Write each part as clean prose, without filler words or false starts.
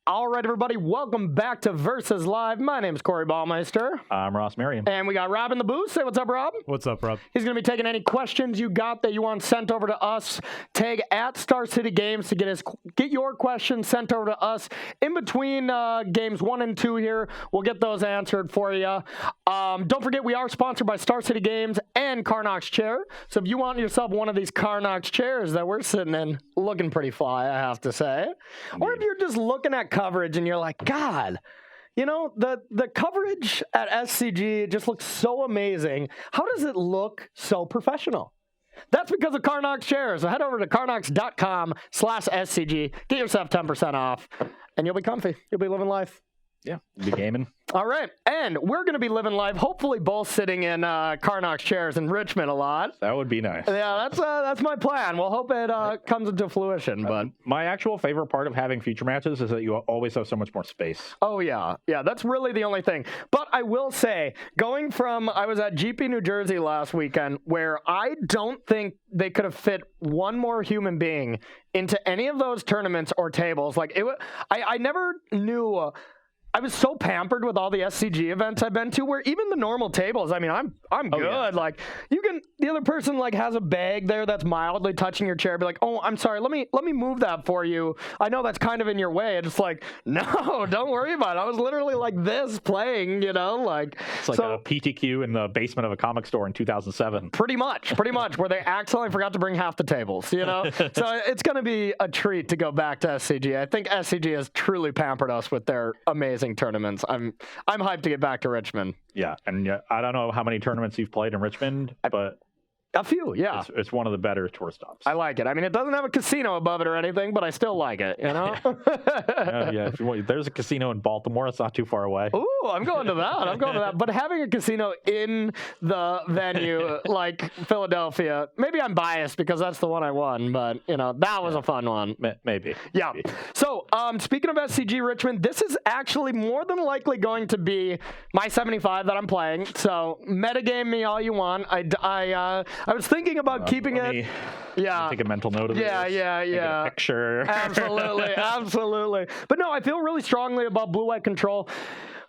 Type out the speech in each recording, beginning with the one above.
All right, everybody, welcome back to Versus Live. My name is Corey Ballmeister. I'm Ross Merriam. And we got Rob in the booth. Say what's up, Rob. What's up, Rob? He's going to be taking any questions you got that you want sent over to us. Tag at Star City Games to get your questions sent over to us. In between games 1 and 2 here, we'll get those answered for you. Don't forget, we are sponsored by Star City Games and Carnox Chair. So if you want yourself one of these Carnox chairs that we're sitting in, looking pretty fly, I have to say. Or if you're just looking at coverage and you're like, God, you know, the coverage at SCG just looks so amazing. How does it look so professional? That's because of Carnox chairs. So head over to carnox.com/SCG. Get yourself 10% off, and you'll be comfy. You'll be living life. Yeah, be gaming. All right, and we're going to be living live, hopefully both sitting in Carnox chairs in Richmond a lot. That would be nice. Yeah, that's my plan. We'll hope it comes into fruition. But my actual favorite part of having feature matches is that you always have so much more space. Oh, yeah. Yeah, that's really the only thing. But I will say, I was at GP New Jersey last weekend, where I don't think they could have fit one more human being into any of those tournaments or tables. Like, I never knew... I was so pampered with all the SCG events I've been to, where even the normal tables, I mean, I'm good. Yeah. Like, the other person like has a bag there that's mildly touching your chair. Be like, oh, I'm sorry. Let me move that for you. I know that's kind of in your way. And it's like, no, don't worry about it. I was literally like this playing, you know, like it's like a PTQ in the basement of a comic store in 2007. Pretty much, where they accidentally forgot to bring half the tables, you know. So it's going to be a treat to go back to SCG. I think SCG has truly pampered us with their amazing tournaments. I'm hyped to get back to Richmond. Yeah, and I don't know how many tournaments you've played in Richmond, but a few, yeah. It's one of the better tour stops. I like it. I mean, it doesn't have a casino above it or anything, but I still like it, you know? Yeah, there's a casino in Baltimore. It's not too far away. Ooh, I'm going to that. But having a casino in the venue, like Philadelphia, maybe I'm biased because that's the one I won, but, you know, that was a fun one. Maybe. Yeah. So, speaking of SCG Richmond, this is actually more than likely going to be my 75 that I'm playing. So, metagame me all you want. I was thinking about keeping it. Yeah. Take a mental note of it. Yeah. Take a picture. Absolutely. But no, I feel really strongly about blue-white control.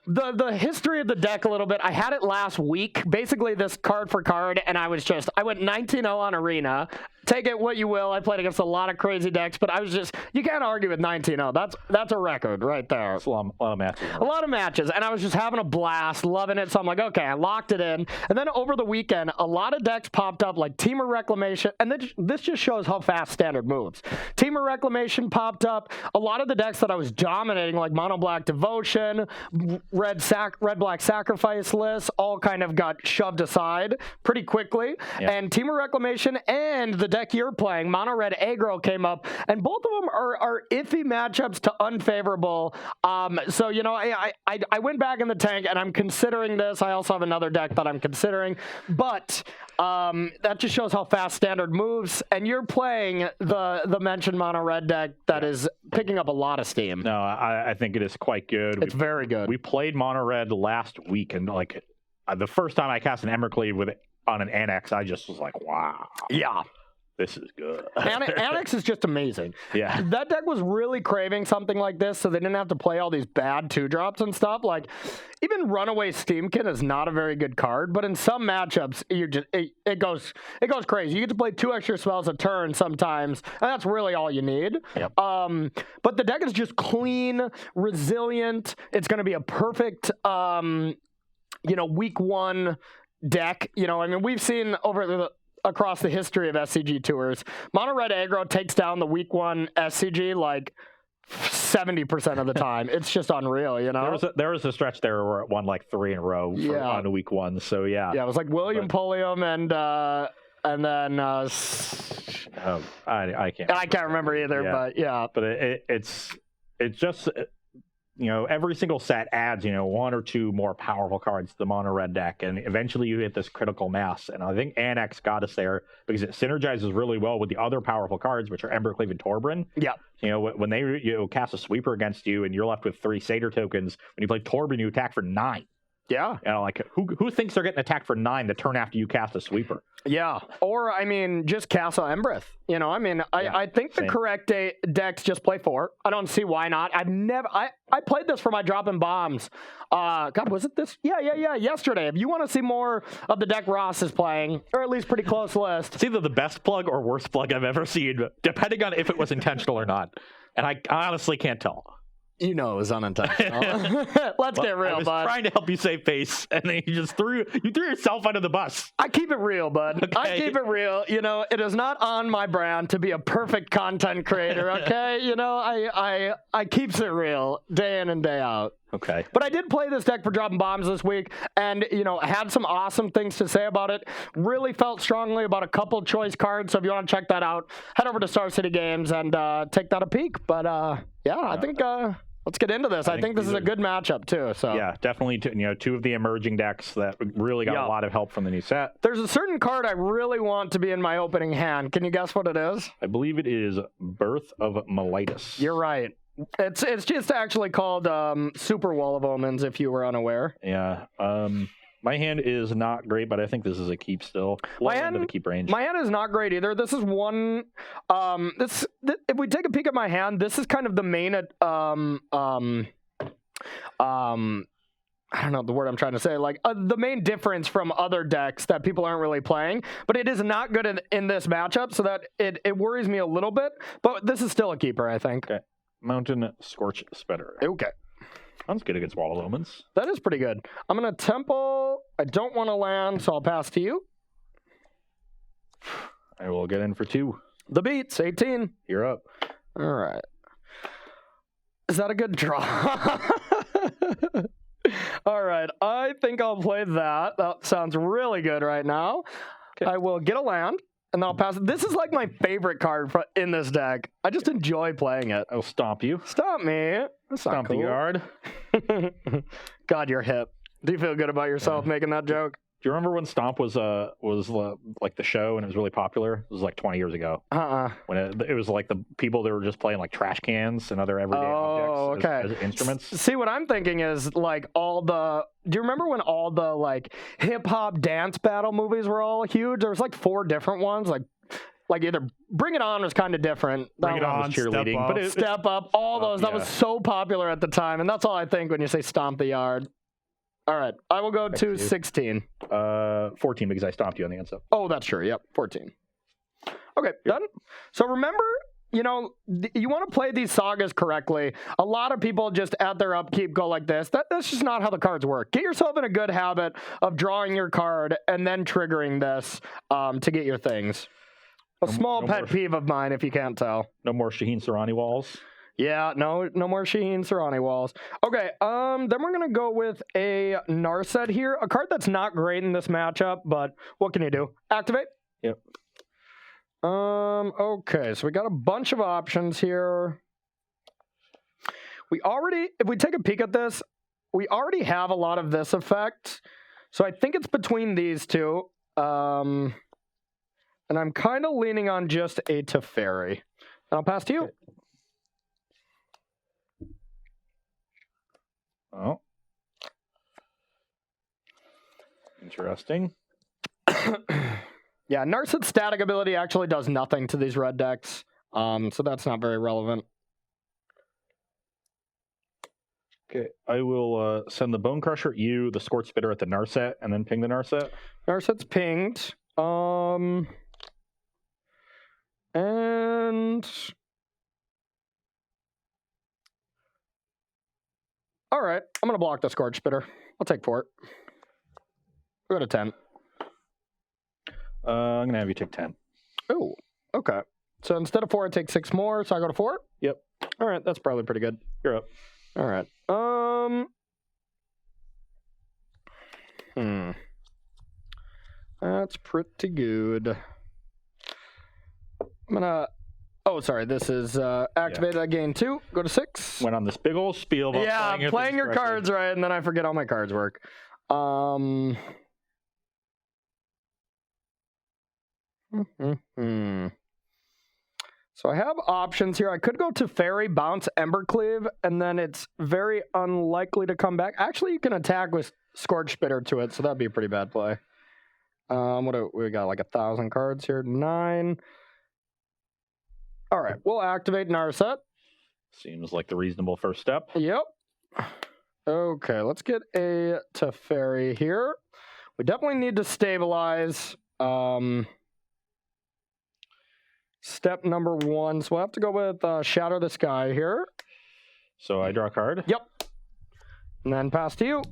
The history of the deck a little bit. I had it last week, basically this card for card, and I went 19-0 on Arena. Take it what you will. I played against a lot of crazy decks, but you can't argue with 19-0. That's a record right there. It's a lot of matches. A lot of matches, and I was just having a blast, loving it. So I'm like, okay, I locked it in. And then over the weekend, a lot of decks popped up, like Teamer Reclamation, and this just shows how fast Standard moves. Teamer Reclamation popped up. A lot of the decks that I was dominating, like Mono Black Devotion, Red Black Sacrifice lists, all kind of got shoved aside pretty quickly. Yeah. And Teamer Reclamation and the deck you're playing, Mono Red Aggro, came up, and both of them are iffy matchups to unfavorable. So, you know, I went back in the tank, and I'm considering this. I also have another deck that I'm considering, but that just shows how fast Standard moves, and you're playing the mentioned Mono Red deck that is picking up a lot of steam. No, I think it is quite good. It's very good. We played Mono Red last week, and like the first time I cast an Embercleave with it on an Annex, I just was like, wow. Yeah. This is good. Annex is just amazing. Yeah. That deck was really craving something like this, so they didn't have to play all these bad 2-drops and stuff. Like, even Runaway Steamkin is not a very good card, but in some matchups, it goes crazy. You get to play 2 extra spells a turn sometimes, and that's really all you need. Yep. But the deck is just clean, resilient. It's going to be a perfect, week 1 deck. You know, I mean, we've seen across the history of SCG tours, Mono Red Aggro takes down the week 1 SCG like 70% of the time. It's just unreal, you know? There was a stretch there where it won like 3 in a row on week 1, so yeah. Yeah, it was like William Polium and then I can't remember either, but yeah. But it's just... You know, every single set adds, 1 or 2 more powerful cards to the Mono Red deck, and eventually you hit this critical mass. And I think Annex got us there because it synergizes really well with the other powerful cards, which are Embercleave and Torbran. Yeah. You know, when they cast a sweeper against you and you're left with 3 Satyr tokens, when you play Torbran, you attack for 9. Yeah. You know, like who thinks they're getting attacked for 9 the turn after you cast a sweeper? Yeah. Or, I mean, just Castle Embreth. You know, I mean, I think the same. correct decks just play 4. I don't see why not. I played this for my dropping bombs. God, was it this? Yeah, yesterday. If you want to see more of the deck Ross is playing, or at least pretty close list. It's either the best plug or worst plug I've ever seen, depending on if it was intentional or not. And I honestly can't tell. You know it was unintentional. Let's get real, I was bud. trying to help you save face, and then you threw yourself under the bus. I keep it real, bud. Okay. I keep it real. You know, it is not on my brand to be a perfect content creator, okay? You know, I keeps it real day in and day out. Okay. But I did play this deck for dropping bombs this week, and, you know, had some awesome things to say about it. Really felt strongly about a couple choice cards, so if you want to check that out, head over to Star City Games and take that a peek. But, yeah, I think... let's get into this. I think this is a good matchup, too. So yeah, definitely, two of the emerging decks that really got a lot of help from the new set. There's a certain card I really want to be in my opening hand. Can you guess what it is? I believe it is Birth of Melitus. You're right. It's just actually called Super Wall of Omens, if you were unaware. Yeah. My hand is not great, but I think this is a keep still. Low end of the keep range. My hand is not great either. This is one. If we take a peek at my hand, this is kind of the main. I don't know the word I'm trying to say. Like the main difference from other decks that people aren't really playing, but it is not good in this matchup, so that it worries me a little bit. But this is still a keeper, I think. Okay. Mountain Scorch Spitter. Okay. Sounds good against Wall of Omens. That is pretty good. I'm going to Temple. I don't want to land, so I'll pass to you. I will get in for 2. The beats, 18. You're up. All right. Is that a good draw? All right. I think I'll play that. That sounds really good right now. Okay. I will get a land. And then I'll pass it. This is like my favorite card in this deck. I just enjoy playing it. I'll stomp you. Stomp me. That's stomp cool. the yard. God, you're hip. Do you feel good about yourself making that joke? Do you remember when Stomp was like the show and it was really popular? It was like 20 years ago. When it was like the people that were just playing like trash cans and other everyday objects as instruments. See, what I'm thinking is like do you remember when all the like hip hop dance battle movies were all huge? There was like 4 different ones, like either Bring It On was kind of different. Bring It On was cheerleading, but Step Up, all those. That was so popular at the time, and that's all I think when you say Stomp the Yard. All right, I will go to 16. 14 because I stomped you on the answer. Oh, that's true. Yep, 14. Okay, done. So remember, you know, you want to play these sagas correctly. A lot of people just at their upkeep go like this. That's just not how the cards work. Get yourself in a good habit of drawing your card and then triggering this to get your things. A small pet peeve of mine, if you can't tell. No more Shaheen Sarani walls. Yeah, no more Shaheen Sarani walls. Okay, then we're gonna go with a Narset here, a card that's not great in this matchup, but what can you do? Activate. Yep. Okay, so we got a bunch of options here. If we take a peek at this, we already have a lot of this effect. So I think it's between these two. And I'm kind of leaning on just a Teferi. And I'll pass to you. Okay. Oh. Interesting. Yeah, Narset's static ability actually does nothing to these red decks. So that's not very relevant. Okay, I will send the Bone Crusher at you, the Scorch Spitter at the Narset, and then ping the Narset. Narset's pinged. And... All right, I'm going to block the Scorch Spitter. I'll take 4. We'll go to 10. I'm going to have you take 10. Oh, okay. So instead of 4, I take 6 more, so I go to 4? Yep. All right, that's probably pretty good. You're up. All right. That's pretty good. I'm going to... Oh, sorry. This is activated at gain 2. Go to 6. Went on this big old spiel about playing your cards right, and then I forget how my cards work. So I have options here. I could go to Fairy, bounce Embercleave, and then it's very unlikely to come back. Actually, you can attack with Scorch Spitter to it, so that'd be a pretty bad play. We got like 1,000 cards here. 9. All right, we'll activate Narset. Seems like the reasonable first step. Yep. Okay, let's get a Teferi here. We definitely need to stabilize. Step number 1. So we'll have to go with Shatter the Sky here. So I draw a card. Yep. And then pass to you.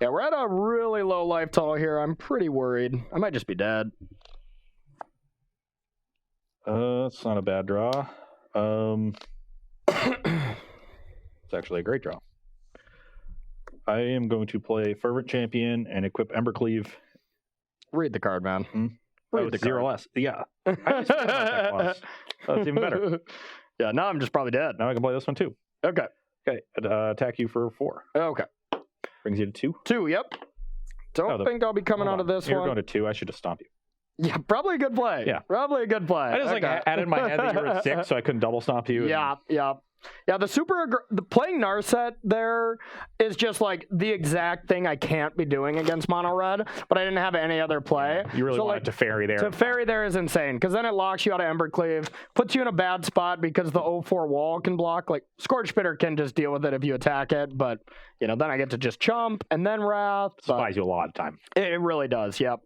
Yeah, we're at a really low life total here. I'm pretty worried. I might just be dead. It's not a bad draw. It's actually a great draw. I am going to play Fervent Champion and equip Embercleave. Read the card, man. Read the 0 less. Yeah. I just forgot that clause. That's even better. Yeah, now I'm just probably dead. Now I can play this one too. Okay. Okay. Attack you for 4. Okay. Brings you to 2. 2, yep. Don't think I'll be coming out of this You're one. going to 2. I should just stomp you. Yeah, probably a good play. Yeah. Probably a good play. I just had in my head that you were at 6, so I couldn't double stomp you. Yeah. Yeah, the playing Narset there is just like the exact thing I can't be doing against Mono Red, but I didn't have any other play. You really wanted Teferi there. Teferi there is insane, because then it locks you out of Embercleave, puts you in a bad spot because the 0/4 wall can block. Like, Scorch Spitter can just deal with it if you attack it, but, then I get to just chump and then Wrath. It buys you a lot of time. It really does, yep.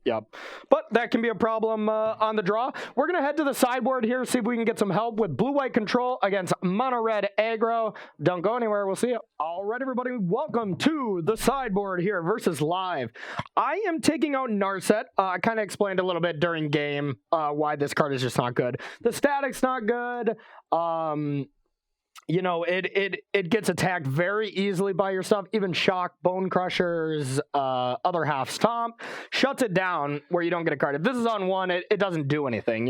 But that can be a problem on the draw. We're going to head to the sideboard here, see if we can get some help with blue-white control against mono-red aggro. Don't go anywhere, we'll see you. All right, everybody, welcome to the sideboard here versus live. I am taking out Narset. I kind of explained a little bit during game why this card is just not good. The static's not good. It gets attacked very easily by your stuff. Even Shock, Bone Crushers, other half Stomp shuts it down where you don't get a card. If this is on 1, it doesn't do anything,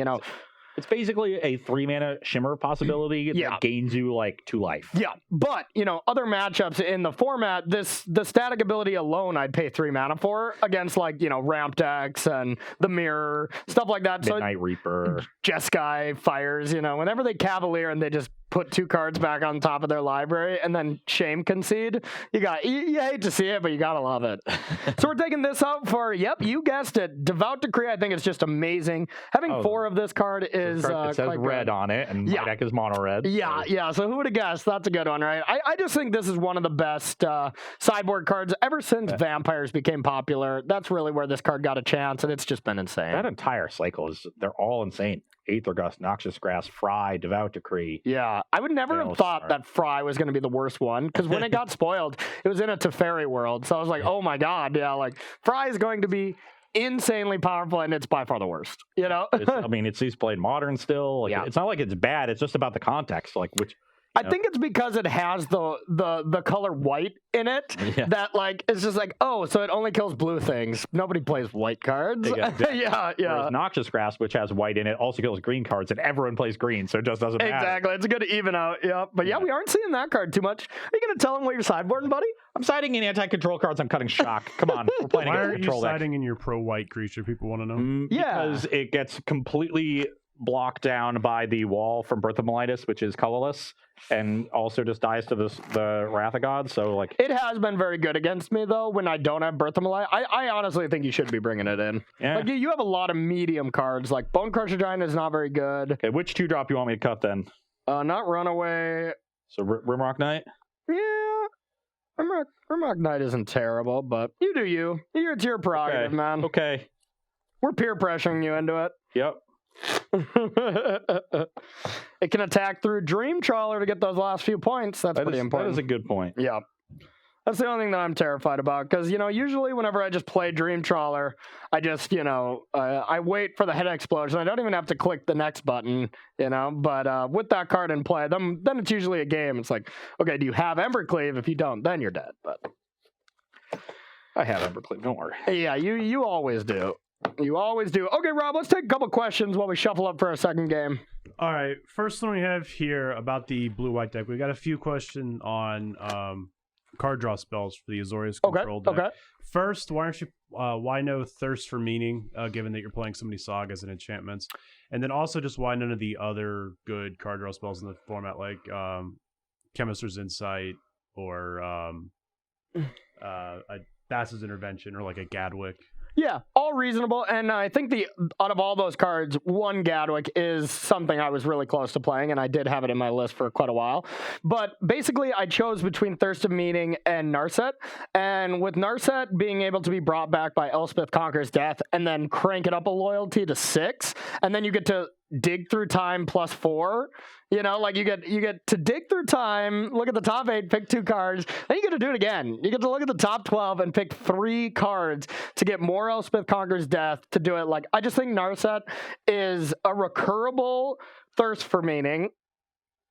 It's basically a 3-mana Shimmer possibility that gains you like 2 life. Yeah, but other matchups in the format, the static ability alone I'd pay 3 mana for against Ramp decks and the Mirror, stuff like that. Midnight Reaper. Jeskai Fires, whenever they Cavalier and they just put 2 cards back on top of their library and then shame concede, you hate to see it, but you gotta love it. So we're taking this out for, you guessed it, Devout Decree. I think it's just amazing. Having 4 of this card is it says red on it, and my deck is mono red. Yeah. So who would have guessed? That's a good one, right? I just think this is one of the best sideboard cards ever since Vampires became popular. That's really where this card got a chance, and it's just been insane. That entire cycle they're all insane. Aether Gust, Noxious Grass, Fry, Devout Decree. Yeah, I would never have thought that Fry was going to be the worst one, because when it got spoiled, it was in a Teferi world. So I was like, oh my god, Fry is going to be insanely powerful, and it's by far the worst. It's played modern still. It's not like it's bad. It's just about the context, I think it's because it has the color white in it that it's just so it only kills blue things. Nobody plays white cards. Yeah. Whereas Noxious Grass, which has white in it, also kills green cards, and everyone plays green, so it just doesn't matter. Exactly. It's a good even out. Yeah. But we aren't seeing that card too much. Are you going to tell them what you're sideboarding, buddy? I'm siding in anti-control cards. I'm cutting Shock. Come on. We're playing against control. Why aren't you siding in your pro-white creature? People want to know. Because it gets completely blocked down by the wall from Birth of Melitus, which is colorless, and also just dies to the Wrath of God. So it has been very good against me though when I don't have Birth of Melitus. I honestly think you should be bringing it in. Yeah. You have a lot of medium cards. Bone Crusher Giant is not very good. Okay, which 2-drop you want me to cut then? Not Runaway. So Rimrock Knight. Yeah, Rimrock Knight isn't terrible, but you do you. It's your prerogative, man. Okay. We're peer pressuring you into it. Yep. It can attack through Dream Trawler to get those last few points. That's pretty important. That is a good point. Yeah. That's the only thing that I'm terrified about, because, usually whenever I just play Dream Trawler, I just, I wait for the head explosion. I don't even have to click the next button, but with that card in play, then it's usually a game. It's like, okay, do you have Embercleave? If you don't, then you're dead. But I have Embercleave, don't worry. Yeah, you always do. You always do. Okay, Rob, let's take a couple questions while we shuffle up for our second game. All right, first one we have here about the blue-white deck. We got a few questions on card draw spells for the Azorius control deck. Okay. First, why aren't you why no Thirst for Meaning, given that you're playing so many sagas and enchantments, and then also just why none of the other good card draw spells in the format, like Chemist's Insight or a Bass's Intervention or like a Gadwick. Yeah, all reasonable, and I think out of all those cards, one Gadwick is something I was really close to playing, and I did have it in my list for quite a while. But basically, I chose between Thirst of Meaning and Narset, and with Narset being able to be brought back by Elspeth Conquers Death, and then crank it up a loyalty to 6, and then you get to dig through time +4. You know, like you get to dig through time, look at the top 8, pick 2 cards, then you get to do it again. You get to look at the top 12 and pick 3 cards to get more Elspeth Conquers Death to do it. Like, I just think Narset is a recurable Thirst for Meaning,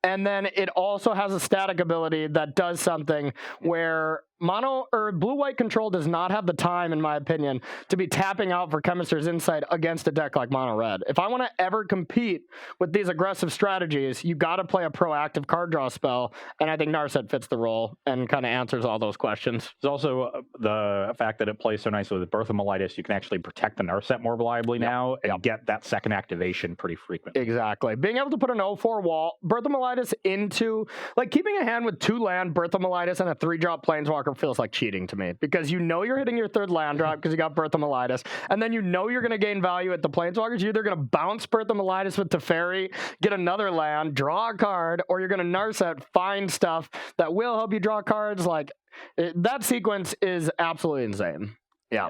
and then it also has a static ability that does something where mono or blue-white control does not have the time, in my opinion, to be tapping out for Chemist's Insight against a deck like mono-red. If I want to ever compete with these aggressive strategies, you got to play a proactive card draw spell, and I think Narset fits the role and kind of answers all those questions. There's also the fact that it plays so nicely with Birth of Melitis, you can actually protect the Narset more reliably now and get that second activation pretty frequently. Exactly. Being able to put an 0/4 wall, Birth of Melitis into, like, keeping a hand with 2 land, Birth of Melitis, and a 3-drop Planeswalker feels like cheating to me, because you know you're hitting your 3rd land drop because you got Birth of Melitis, and then you know you're going to gain value at the Planeswalkers. You're either going to bounce Birth of Melitis with Teferi, get another land, draw a card, or you're going to Narset, find stuff that will help you draw cards. Like, that sequence is absolutely insane. Yeah.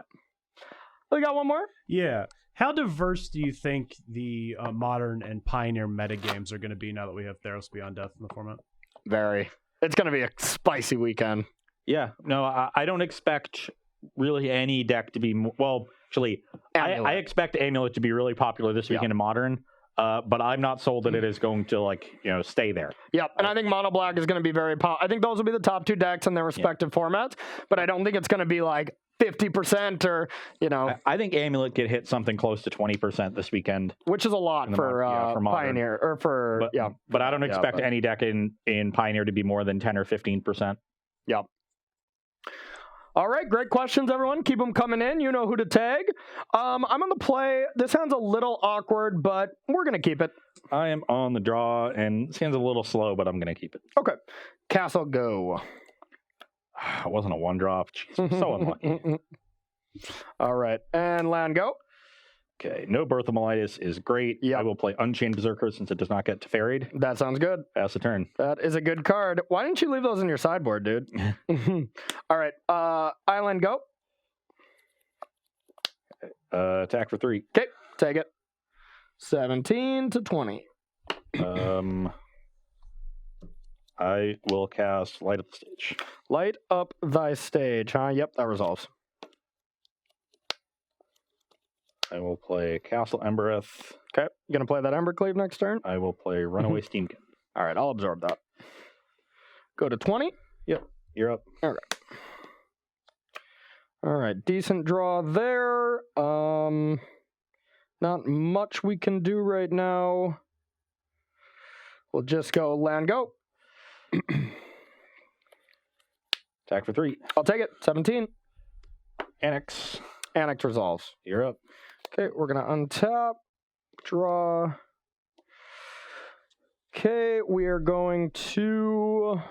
We got one more? Yeah. How diverse do you think the Modern and Pioneer metagames are going to be now that we have Theros Beyond Death in the format? Very. It's going to be a spicy weekend. Yeah, no, I don't expect really any deck to be well. Actually, I expect Amulet to be really popular this weekend in Modern, but I'm not sold that it is going to stay there. Yep, and I think Mono Black is going to be very I think those will be the top 2 decks in their respective formats, but I don't think it's going to be like 50% or I think Amulet could hit something close to 20% this weekend, which is a lot for Pioneer or for But I don't expect any deck in Pioneer to be more than 10 or 15%. Yep. All right, great questions, everyone. Keep them coming in. You know who to tag. I'm on the play. This sounds a little awkward, but we're going to keep it. I am on the draw, and this hand's a little slow, but I'm going to keep it. Okay. Castle, go. It wasn't a 1-drop. Jeez, so unlucky. All right, and land, go. Okay, no Birth of Melitis is great. Yep. I will play Unchained Berserker since it does not get Teferied. That sounds good. Pass the turn. That is a good card. Why didn't you leave those in your sideboard, dude? All right, Island, go. Attack for 3. Okay, take it. 17 to 20. I will cast Light Up the Stage. Light Up Thy Stage, huh? Yep, that resolves. I will play Castle Embereth. Okay. You going to play that Embercleave next turn? I will play Runaway Steamkin. All right, I'll absorb that. Go to 20. Yep, you're up. Okay. All right, decent draw there. Not much we can do right now. We'll just go land, go. Attack for 3. I'll take it. 17. Annex. Annex resolves. You're up. Okay, we're going to untap, draw. Okay, we are going to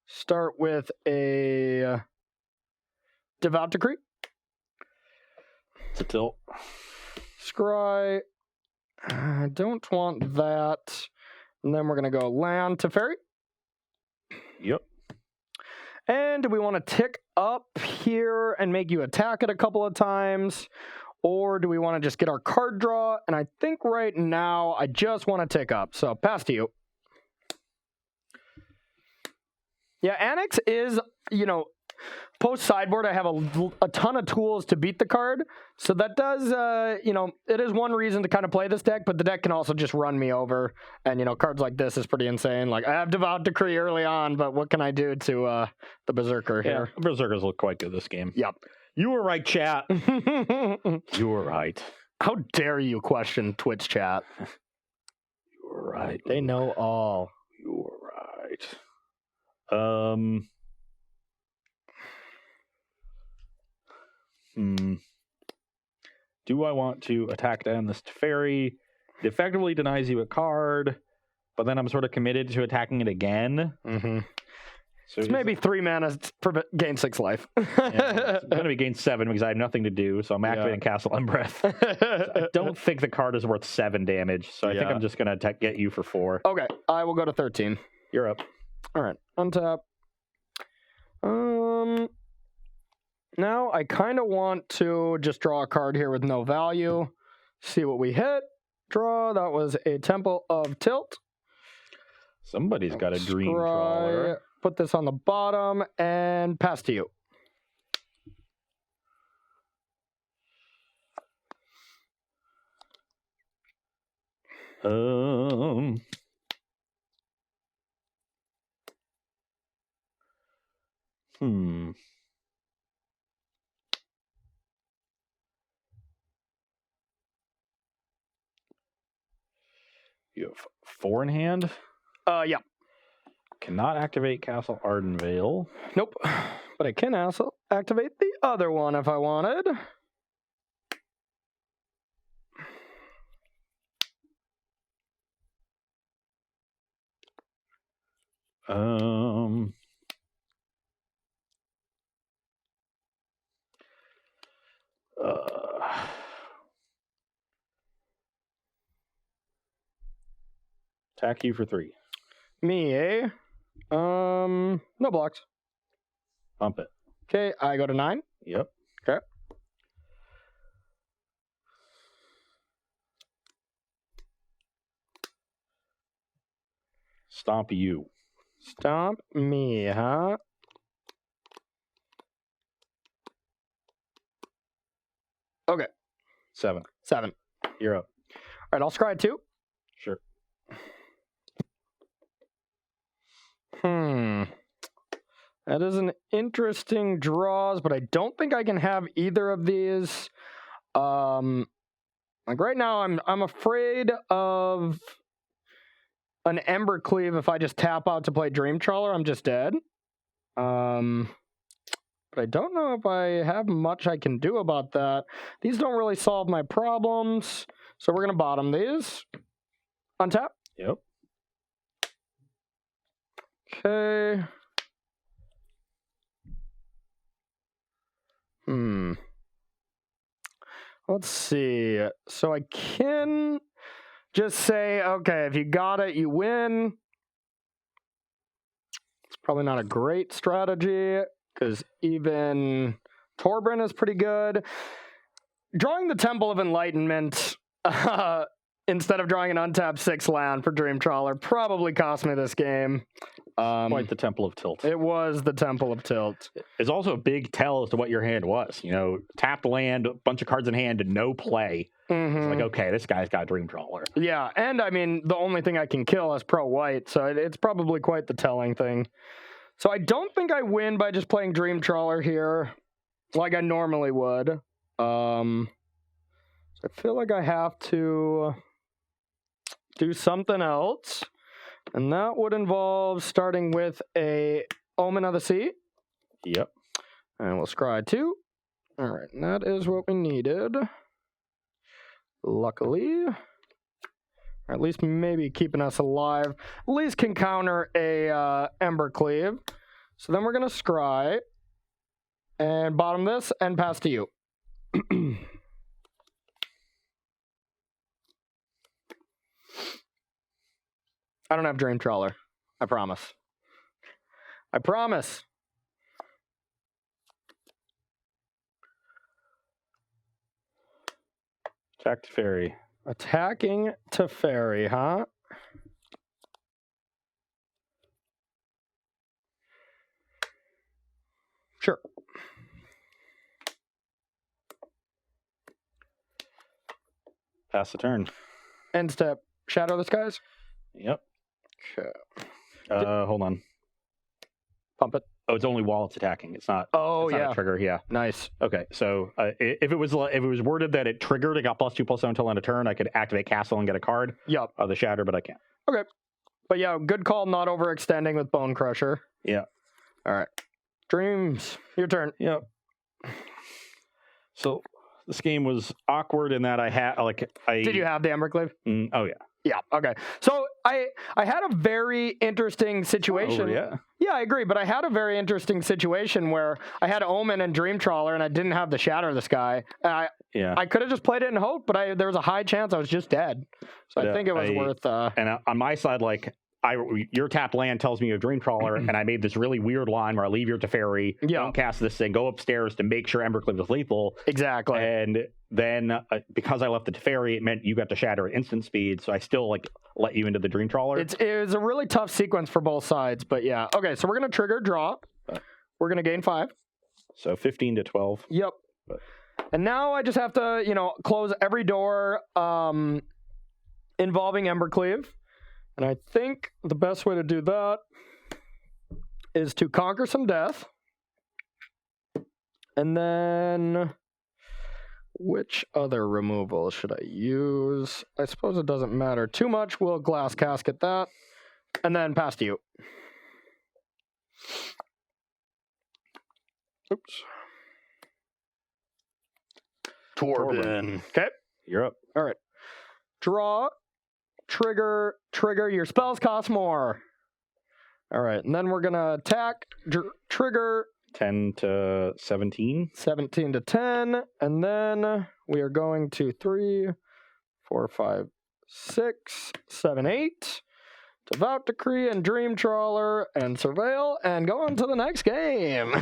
start with a Devout Decree. It's a tilt. Scry. I don't want that. And then we're going to go land to Teferi. Yep. And do we want to tick up here and make you attack it a couple of times? Or do we want to just get our card draw? And I think right now I just want to tick up. So pass to you. Yeah, Annex is, post sideboard, I have a ton of tools to beat the card. So that does, it is one reason to kind of play this deck, but the deck can also just run me over. And, cards like this is pretty insane. Like, I have Devout Decree early on, but what can I do to the Berserker here? Yeah, Berserkers look quite good this game. Yep. You were right, chat. You were right. How dare you question Twitch chat? You were right. They know all. You were right. Do I want to attack down this Teferi? It effectively denies you a card, but then I'm sort of committed to attacking it again. Mm-hmm. So It's maybe 3 mana for gain 6 life. Yeah, it's going to be gain 7 because I have nothing to do, so I'm activating Castle Unbreath. So I don't think the card is worth 7 damage, so I think I'm just going to get you for 4. Okay, I will go to 13. You're up. All right, untap. Now I kind of want to just draw a card here with no value. See what we hit. Draw. That was a Temple of Tilt. Somebody's got a Dream Trawler. Put this on the bottom and pass to you. You have 4 in hand? Yeah. Cannot activate Castle Ardenvale. Nope. But I can also activate the other one if I wanted. Attack you for 3. Me, eh? No blocks. Pump it. Okay, I go to 9. Yep. Okay. Stomp you. Stomp me, huh? Okay. 7. 7. You're up. All right, I'll scry 2. Sure. That is an interesting draws, but I don't think I can have either of these. Like right now, I'm afraid of an Ember Cleave. If I just tap out to play Dream Trawler, I'm just dead. But I don't know if I have much I can do about that. These don't really solve my problems, so we're gonna bottom these. Untap. Yep. Okay. Let's see. So I can just say, okay, if you got it, you win. It's probably not a great strategy because even Torbran is pretty good. Drawing the Temple of Enlightenment instead of drawing an untapped 6 land for Dream Trawler probably cost me this game. Quite the Temple of Tilt. It was the Temple of Tilt. It's also a big tell as to what your hand was. You know, tapped land, a bunch of cards in hand, and no play. It's like, okay, this guy's got Dream Trawler. Yeah, and I mean, the only thing I can kill is pro-white, so it's probably quite the telling thing. So I don't think I win by just playing Dream Trawler here like I normally would. So I feel like I have to do something else. And that would involve starting with a Omen of the Sea. Yep. And we'll scry 2. All right, and that is what we needed. Luckily. Or at least maybe keeping us alive. At least can counter a Ember Cleave. So then we're going to scry. And bottom this and pass to you. I don't have Dream Trawler. I promise. I promise. Attack Teferi. Attacking Teferi, huh? Sure. Pass the turn. End step. Shadow the Skies? Yep. Okay. Hold on. Pump it. Oh, it's only while it's attacking. It's not. Oh, it's not yeah. a trigger. Yeah. Nice. Okay. So if it was worded that it triggered, it got +2/+7 until end of turn, I could activate Castle and get a card. Yep. Of the Shatter, but I can't. Okay. But yeah, good call not overextending with Bone Crusher. Yeah. All right. Dreams. Your turn. Yep. So this game was awkward in that I had Did you have the Embercleave? Oh yeah. Yeah. Okay. So I had a very interesting situation. Oh, yeah. Yeah, I agree. But I had a very interesting situation where I had Omen and Dream Trawler, and I didn't have the Shatter of the Sky. And I could have just played it in hope, but there was a high chance I was just dead. So I think it was worth. And on my side, your tapped land tells me you have Dream Trawler, and I made this really weird line where I leave your Teferi, don't cast this thing, go upstairs to make sure Embercleave is lethal. Exactly. And then because I left the Teferi, it meant you got to shatter at instant speed, so I still let you into the Dream Trawler. It was a really tough sequence for both sides, but yeah. Okay, so we're going to trigger draw. We're going to gain 5. So 15 to 12. Yep. But. And now I just have to, close every door involving Embercleave. And I think the best way to do that is to conquer some death. And then which other removal should I use? I suppose it doesn't matter too much. We'll Glass Casket that. And then pass to you. Oops. Torben. Okay. You're up. All right. Draw. Trigger, your spells cost more. All right, and then we're going to attack, trigger. 10 to 17. 17 to 10, and then we are going to 3, 4, 5, 6, 7, 8. Devout Decree and Dream Trawler and Surveil, and go on to the next game.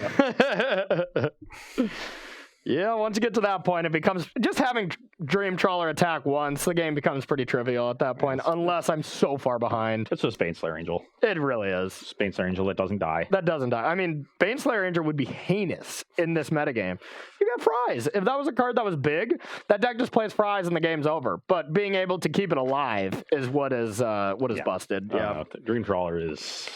Yeah, once you get to that point, it becomes just having Dream Trawler attack once. The game becomes pretty trivial at that point, unless I'm so far behind. It's just Baneslayer Angel. It really is. Baneslayer Angel that doesn't die. That doesn't die. I mean, Baneslayer Angel would be heinous in this metagame. You got Fries. If that was a card that was big, that deck just plays Fries and the game's over. But being able to keep it alive is what is busted. Yeah, Dream Trawler is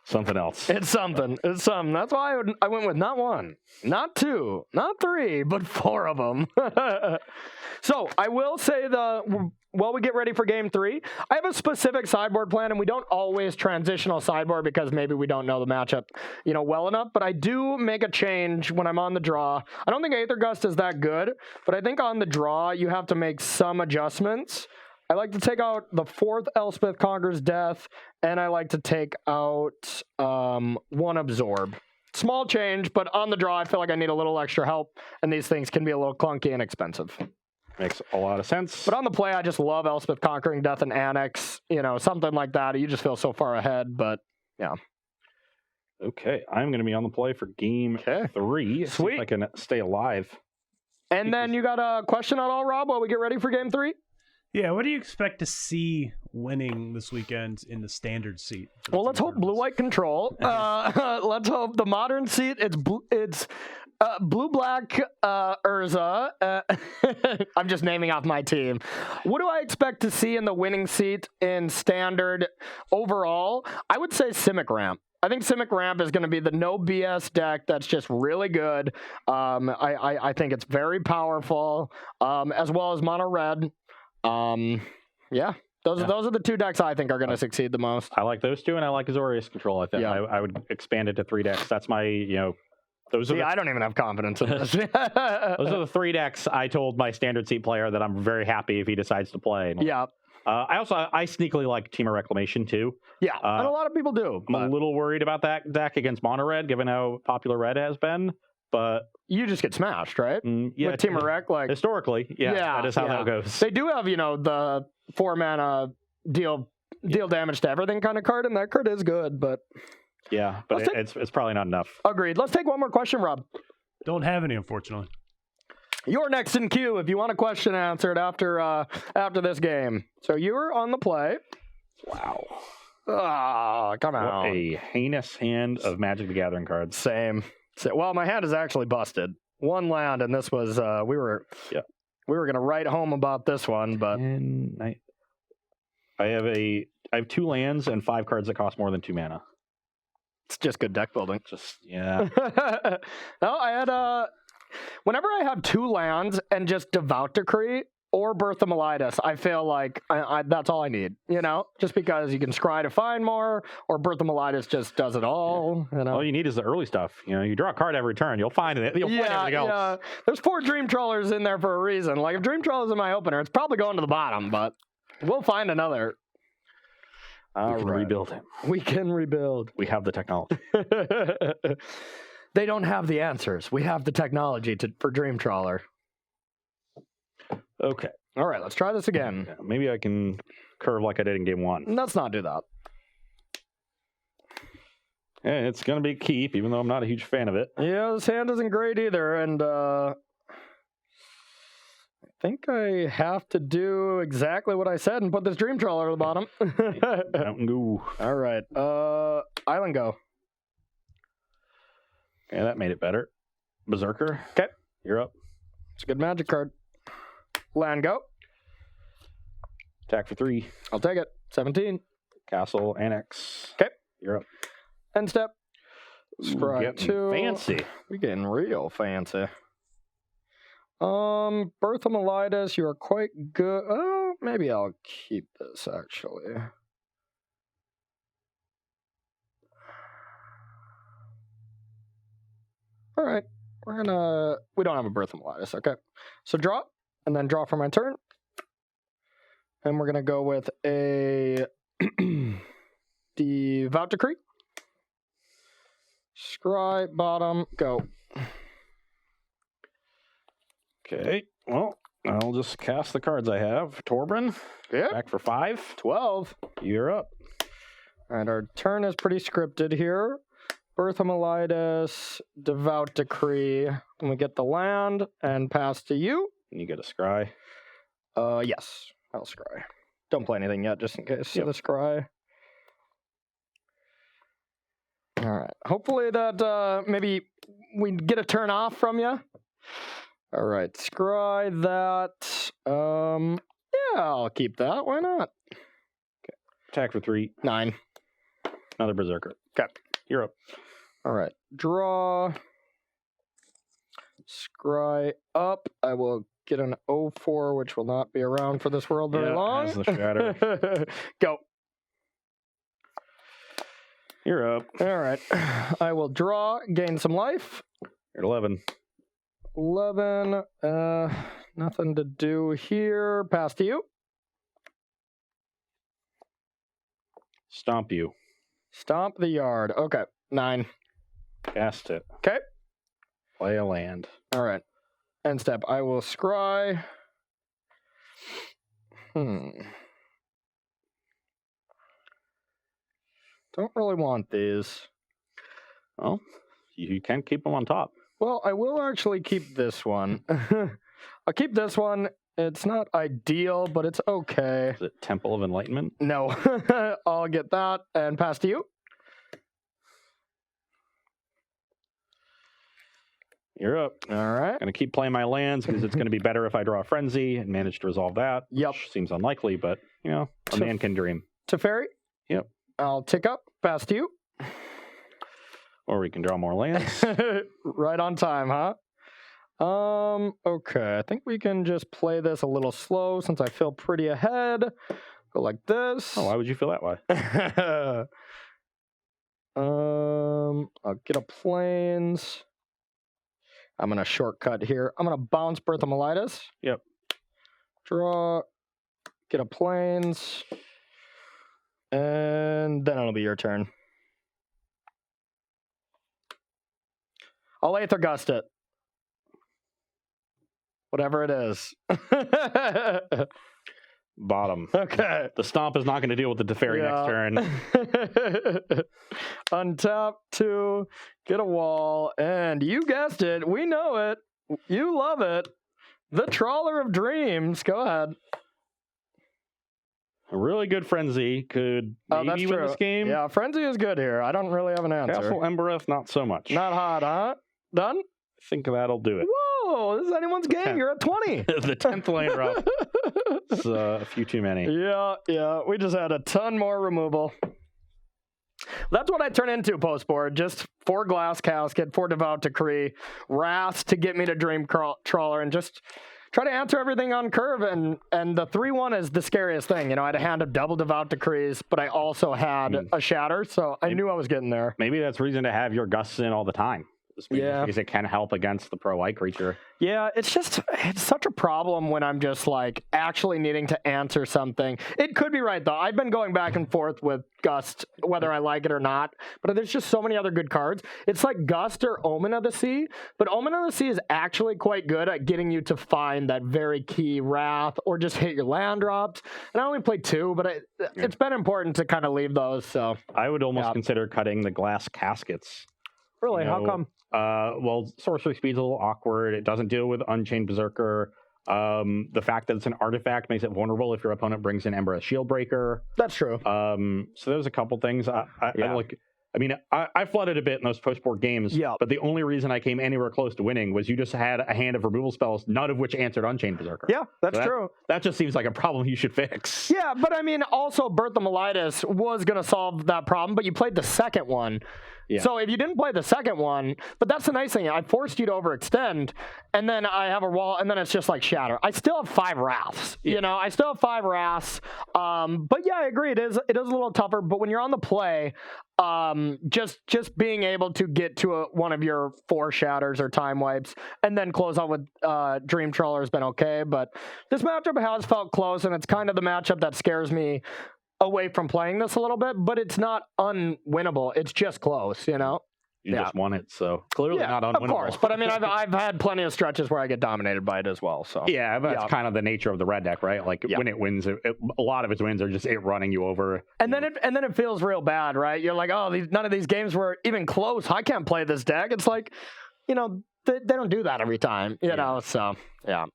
something else. It's something. It's something. That's why I went with not 1, not 2, not 3, but 4 of them. So I will say while we get ready for game 3, I have a specific sideboard plan, and we don't always transitional sideboard because maybe we don't know the matchup, well enough. But I do make a change when I'm on the draw. I don't think Aether Gust is that good, but I think on the draw you have to make some adjustments. I like to take out the 4th Elspeth Conquers Death, and I like to take out 1 Absorb. Small change, but on the draw, I feel like I need a little extra help, and these things can be a little clunky and expensive. Makes a lot of sense. But on the play, I just love Elspeth Conquering Death and Annex, something like that. You just feel so far ahead, but yeah. Okay, I'm going to be on the play for game 3. Sweet. See if I can stay alive. And then you got a question at all, Rob, while we get ready for game 3? Yeah, what do you expect to see winning this weekend in the standard seat? Well, let's hope blue-white control. Let's hope the modern seat, it's blue-black Urza. I'm just naming off my team. What do I expect to see in the winning seat in standard overall? I would say Simic Ramp. I think Simic Ramp is going to be the no BS deck that's just really good. I think it's very powerful, as well as Mono Red. Those are the 2 decks I think are going to succeed the most. I like those 2, and I like Azorius Control. I think I would expand it to 3 decks. That's my, those are. I don't even have confidence in this. Those are the 3 decks I told my standard seat player that I'm very happy if he decides to play. Yeah. I sneakily like Team of Reclamation too. Yeah, and a lot of people do. I'm a little worried about that deck against Mono Red, given how popular Red has been. But you just get smashed, right? Yeah, with Team of Rec, historically, that is how that goes. They do have, the 4-mana deal damage to everything kind of card, and that card is good, but it's probably not enough. Agreed. Let's take one more question, Rob. Don't have any, unfortunately. You're next in queue if you want a question answered after this game. So you're on the play. Wow. Come on. What a heinous hand of Magic the Gathering cards. Same. Well, my hand is actually busted. 1 land, and this was we were going to write home about this one, but I have 2 lands and 5 cards that cost more than 2 mana. It's just good deck building. No, I had whenever I have 2 lands and just Devout Decree, or Bertha Mellitus. I feel like that's all I need, just because you can scry to find more, or Bertha Mellitus just does it all. All you need is the early stuff. You draw a card every turn, you'll find it. You'll find everything else. Yeah. There's 4 Dream Trawlers in there for a reason. Like, if Dream Trawler's in my opener, it's probably going to the bottom, but we'll find another. We can rebuild him. We can rebuild. We have the technology. They don't have the answers. We have the technology for Dream Trawler. Okay. All right, let's try this again. Yeah, maybe I can curve like I did in game 1. Let's not do that. Yeah, it's going to be a keep, even though I'm not a huge fan of it. Yeah, this hand isn't great either, and I think I have to do exactly what I said and put this Dream Trawler at the bottom. Mountain Goo. All right. Island Go. Yeah, that made it better. Berserker. Okay. You're up. It's a good Magic card. Land Go. Attack for 3. I'll take it. 17. Castle, Annex. Okay. You're up. End step. Ooh, getting 2. fancy. We're getting real fancy. Bertha Mellitus, you are quite good. Oh, maybe I'll keep this, actually. All right. We don't have a Bertha Mellitus, okay. So draw, and then draw for my turn. And we're going to go with a Devout Decree. Scry, bottom, go. Okay, well, I'll just cast the cards I have. Torbran, Yeah. back for 5. 12. You're up. All right, our turn is pretty scripted here. Bertha Mellitus, Devout Decree. And we get the land and pass to you. And you get a scry. Yes, I'll scry. Don't play anything yet, just in case. Yep. The scry. All right. Hopefully that maybe we get a turn off from you. All right, scry that. Yeah, I'll keep that. Why not? Okay. Attack for 3. 9. Another Berserker. Okay. You're up. All right. Draw. Scry up. I will get an 0-4, which will not be around for this world very long. Has the shatter. Go. You're up. All right. I will draw, gain some life. You're at 11. 11. Nothing to do here. Pass to you. Stomp you. Stomp the yard. Okay. 9. Cast it. Okay. Play a land. All right. End step. I will scry. Don't really want these. Well, you can keep them on top. Well, I will actually keep this one. I'll keep this one. It's not ideal, but it's okay. Is it Temple of Enlightenment? No. I'll get that and pass to you. You're up. All right. I'm going to keep playing my lands because it's going to be better if I draw a Frenzy and manage to resolve that. Yep. Which seems unlikely, but, a man can dream. Teferi? Yep. I'll tick up. Pass to you. Or we can draw more lands. Right on time, huh? Okay. I think we can just play this a little slow since I feel pretty ahead. Go like this. Oh, why would you feel that way? I'll get a plains. I'm going to shortcut here. I'm going to bounce Bertha Mellitus. Yep. Draw. Get a plains. And then it'll be your turn. I'll Aether Gust it. Whatever it is. Bottom. Okay. The Stomp is not going to deal with the Teferi next turn. Untap 2, get a wall, and you guessed it. We know it. You love it. The Trawler of Dreams. Go ahead. A really good Frenzy could maybe that's win true. this game. Yeah, Frenzy is good here. I don't really have an answer. Castle Embereth, not so much. Not hot, huh? Done? I think that'll do it. Whoa, this is anyone's game. 10th. You're at 20. The 10th lane up. It's a few too many. Yeah. We just had a ton more removal. That's what I turn into post-board. Just 4 Glass Casket, 4 Devout Decree, Wrath to get me to Dream Trawler, and just try to answer everything on curve, and the 3-1 is the scariest thing. You know, I had a hand of double Devout Decrees, but I also had a Shatter, so I knew I was getting there. Maybe that's reason to have your Gusts in all the time. Because it can help against the pro white creature. Yeah, it's such a problem when I'm just like actually needing to answer something. It could be right though. I've been going back and forth with Gust, whether I like it or not, but there's just so many other good cards. It's like Gust or Omen of the Sea, but Omen of the Sea is actually quite good at getting you to find that very key Wrath or just hit your land drops. And I only played 2, but it's been important to kind of leave those. So I would almost consider cutting the Glass Caskets. Really? How come? Well, sorcery speed's a little awkward. It doesn't deal with Unchained Berserker. The fact that it's an artifact makes it vulnerable if your opponent brings in Ember as Shieldbreaker. That's true. So there's a couple things. I flooded a bit in those post-board games, but the only reason I came anywhere close to winning was you just had a hand of removal spells, none of which answered Unchained Berserker. Yeah, that's true. That just seems like a problem you should fix. Yeah, but I mean, also Birth of Melitus was going to solve that problem, but you played the second one. Yeah. So if you didn't play the second one, but that's the nice thing, I forced you to overextend, and then I have a wall, and then it's just like Shatter. I still have 5 Wraths, you know, I still have 5 Wraths, but yeah, I agree, it is a little tougher, but when you're on the play, just being able to get to one of your 4 Shatters or Time Wipes, and then close out with Dream Trawler has been okay, but this matchup has felt close, and it's kind of the matchup that scares me away from playing this a little bit, but it's not unwinnable. It's just close, you know? You just won it, so clearly not unwinnable. Of course, but I mean, I've had plenty of stretches where I get dominated by it as well. So yeah, that's kind of the nature of the red deck, right? Like when it wins, a lot of its wins are just it running you over. And then it feels real bad, right? You're like, oh, none of these games were even close. I can't play this deck. It's like, you know, they don't do that every time, you know? So yeah.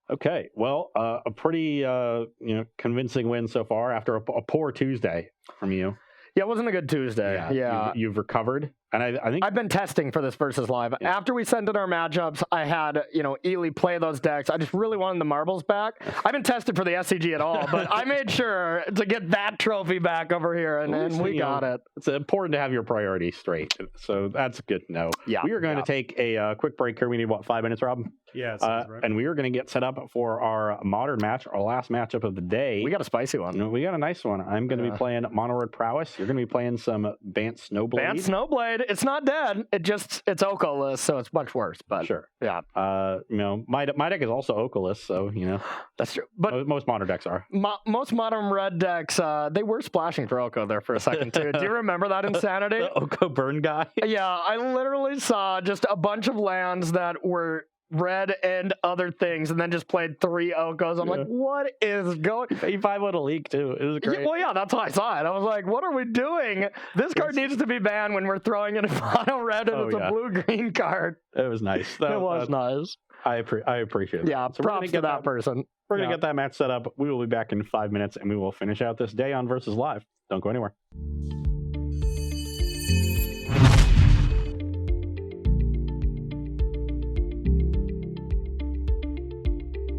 Okay, well, a pretty convincing win so far after a poor Tuesday from you. Yeah, it wasn't a good Tuesday. Yeah. You've recovered. And I think I've been testing for this versus live. Yeah. After we sent in our matchups, I had, Ely play those decks. I just really wanted the marbles back. I haven't tested for the SCG at all, but I made sure to get that trophy back over here, and we got it. It's important to have your priorities straight. So that's good to know. Yeah. We are going to take a quick break here. We need, 5 minutes, Rob? Yeah. Right. And we are going to get set up for our modern match, our last matchup of the day. We got a spicy one. We got a nice one. I'm going to be playing Mono Red Prowess. You're going to be playing some Bant Snowblade. Bant Snowblade. It's not dead. It's Oko-less, so it's much worse. But sure. Yeah. My deck is also Oko-less, so that's true. But most modern decks are. Most modern red decks, they were splashing for Oko there for a second too. Do you remember that insanity? The Oko burn guy. Yeah, I literally saw just a bunch of lands that were red and other things, and then just played 3 Okos. I'm like, what is going? You 5 out a leak too. It was great. Yeah, that's why I saw it. I was like, what are we doing? This card needs to be banned when we're throwing in a mono red and it's a blue-green card. It was nice. It was nice. I appreciate it. Yeah, so props to that person. We're going to get that match set up. We will be back in 5 minutes, and we will finish out this day on Versus Live. Don't go anywhere.